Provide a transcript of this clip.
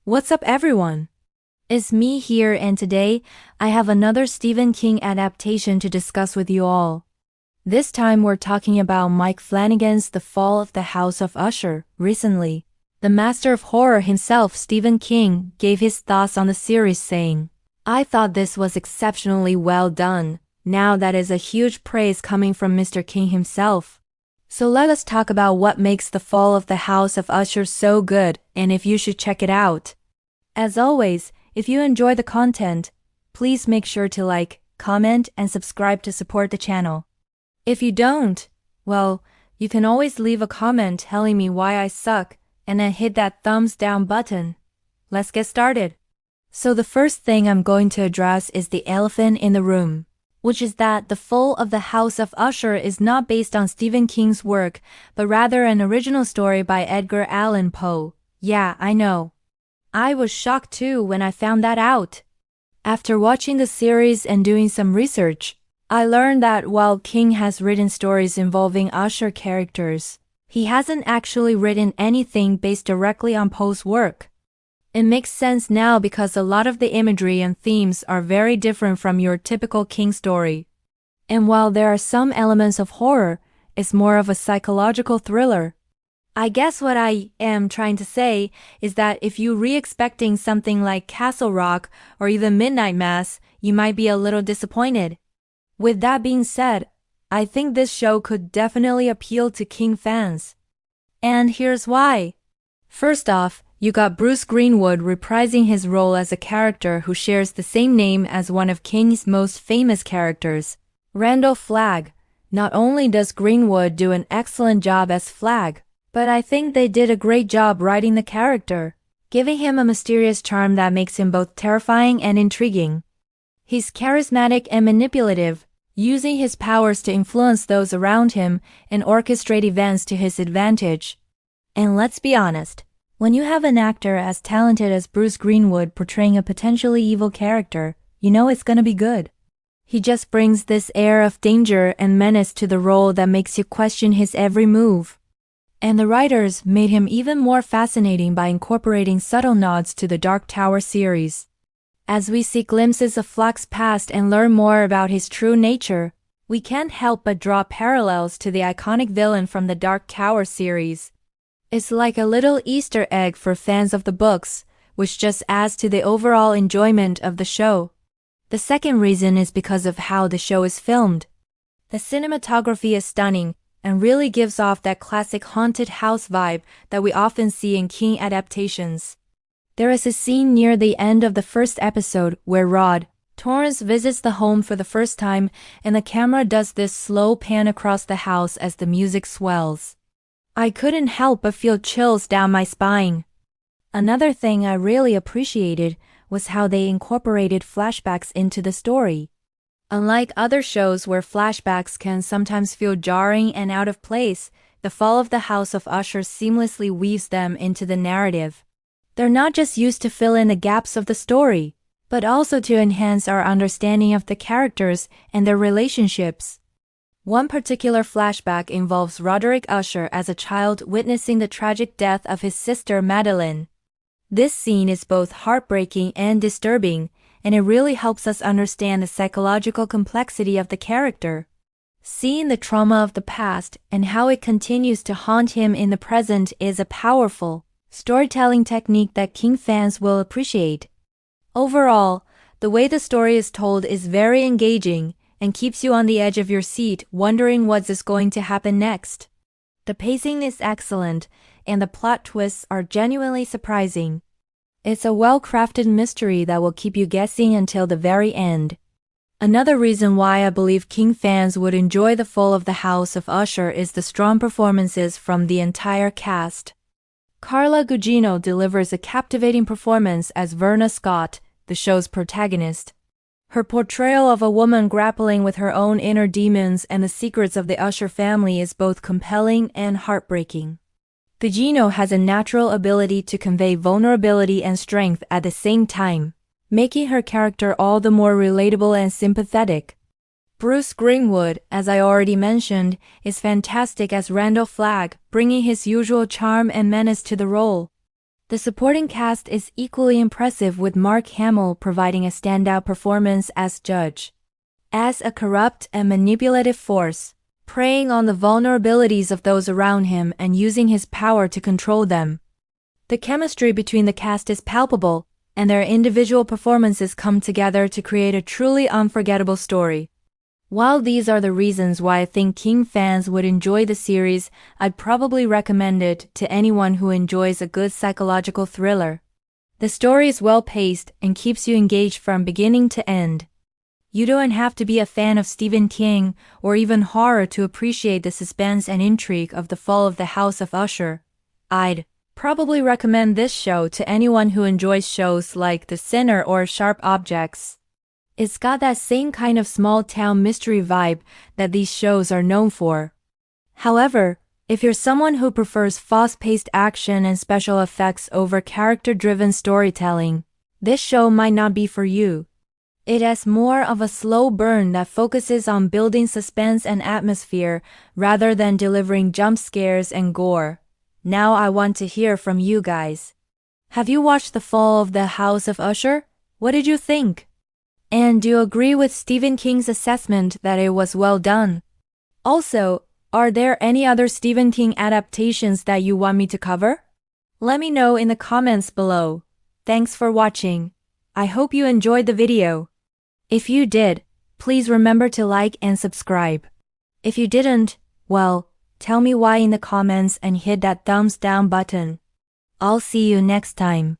What's up, everyone? It's me here, and today I have another Stephen King adaptation to discuss with you all. This time we're talking about Mike Flanagan's The Fall of the House of Usher. Recently, the master of horror himself, Stephen King, gave his thoughts on the series saying, "I thought this was exceptionally well done." Now that is a huge praise coming from Mr. King himself. So let us talk about what makes The Fall of the House of Usher so good and if you should check it out. As always, if you enjoy the content, please make sure to like, comment, and subscribe to support the channel. If you don't, well, you can always leave a comment telling me why I suck and then hit that thumbs down button. Let's get started. So the first thing I'm going to address is the elephant in the room, which is that The Fall of the House of Usher is not based on Stephen King's work, but rather an original story by Edgar Allan Poe. Yeah, I know. I was shocked too when I found that out. After watching the series and doing some research, I learned that while King has written stories involving Usher characters, he hasn't actually written anything based directly on Poe's work. It makes sense now because a lot of the imagery and themes are very different from your typical King story. And while there are some elements of horror, it's more of a psychological thriller. I guess what I am trying to say is that if you re-expecting something like Castle Rock or even Midnight Mass, you might be a little disappointed. With that being said, I think this show could definitely appeal to King fans. And here's why. First off, you got Bruce Greenwood reprising his role as a character who shares the same name as one of King's most famous characters, Randall Flagg. Not only does Greenwood do an excellent job as Flagg, but I think they did a great job writing the character, giving him a mysterious charm that makes him both terrifying and intriguing. He's charismatic and manipulative, using his powers to influence those around him and orchestrate events to his advantage. And let's be honest, when you have an actor as talented as Bruce Greenwood portraying a potentially evil character, you know it's gonna be good. He just brings this air of danger and menace to the role that makes you question his every move. And the writers made him even more fascinating by incorporating subtle nods to the Dark Tower series. As we see glimpses of Flagg's past and learn more about his true nature, we can't help but draw parallels to the iconic villain from the Dark Tower series. It's like a little Easter egg for fans of the books, which just adds to the overall enjoyment of the show. The second reason is because of how the show is filmed. The cinematography is stunning and really gives off that classic haunted house vibe that we often see in King adaptations. There is a scene near the end of the first episode where Rod Torrance visits the home for the first time, and the camera does this slow pan across the house as the music swells. I couldn't help but feel chills down my spine. Another thing I really appreciated was how they incorporated flashbacks into the story. Unlike other shows where flashbacks can sometimes feel jarring and out of place, The Fall of the House of Usher seamlessly weaves them into the narrative. They're not just used to fill in the gaps of the story, but also to enhance our understanding of the characters and their relationships. One particular flashback involves Roderick Usher as a child witnessing the tragic death of his sister Madeline. This scene is both heartbreaking and disturbing, and it really helps us understand the psychological complexity of the character. Seeing the trauma of the past and how it continues to haunt him in the present is a powerful storytelling technique that King fans will appreciate. Overall, the way the story is told is very engaging and keeps you on the edge of your seat wondering what's going to happen next. The pacing is excellent, and the plot twists are genuinely surprising. It's a well-crafted mystery that will keep you guessing until the very end. Another reason why I believe King fans would enjoy The Fall of the House of Usher is the strong performances from the entire cast. Carla Gugino delivers a captivating performance as Verna Scott, the show's protagonist. Her portrayal of a woman grappling with her own inner demons and the secrets of the Usher family is both compelling and heartbreaking. Gugino has a natural ability to convey vulnerability and strength at the same time, making her character all the more relatable and sympathetic. Bruce Greenwood, as I already mentioned, is fantastic as Randall Flagg, bringing his usual charm and menace to the role. The supporting cast is equally impressive, with Mark Hamill providing a standout performance as Judge. As a corrupt and manipulative force, preying on the vulnerabilities of those around him and using his power to control them. The chemistry between the cast is palpable, and their individual performances come together to create a truly unforgettable story. While these are the reasons why I think King fans would enjoy the series, I'd probably recommend it to anyone who enjoys a good psychological thriller. The story is well-paced and keeps you engaged from beginning to end. You don't have to be a fan of Stephen King or even horror to appreciate the suspense and intrigue of The Fall of the House of Usher. I'd probably recommend this show to anyone who enjoys shows like The Sinner or Sharp Objects. It's got that same kind of small-town mystery vibe that these shows are known for. However, if you're someone who prefers fast-paced action and special effects over character-driven storytelling, this show might not be for you. It has more of a slow burn that focuses on building suspense and atmosphere rather than delivering jump scares and gore. Now I want to hear from you guys. Have you watched The Fall of the House of Usher? What did you think? And do you agree with Stephen King's assessment that it was well done? Also, are there any other Stephen King adaptations that you want me to cover? Let me know in the comments below. Thanks for watching. I hope you enjoyed the video. If you did, please remember to like and subscribe. If you didn't, well, tell me why in the comments and hit that thumbs down button. I'll see you next time.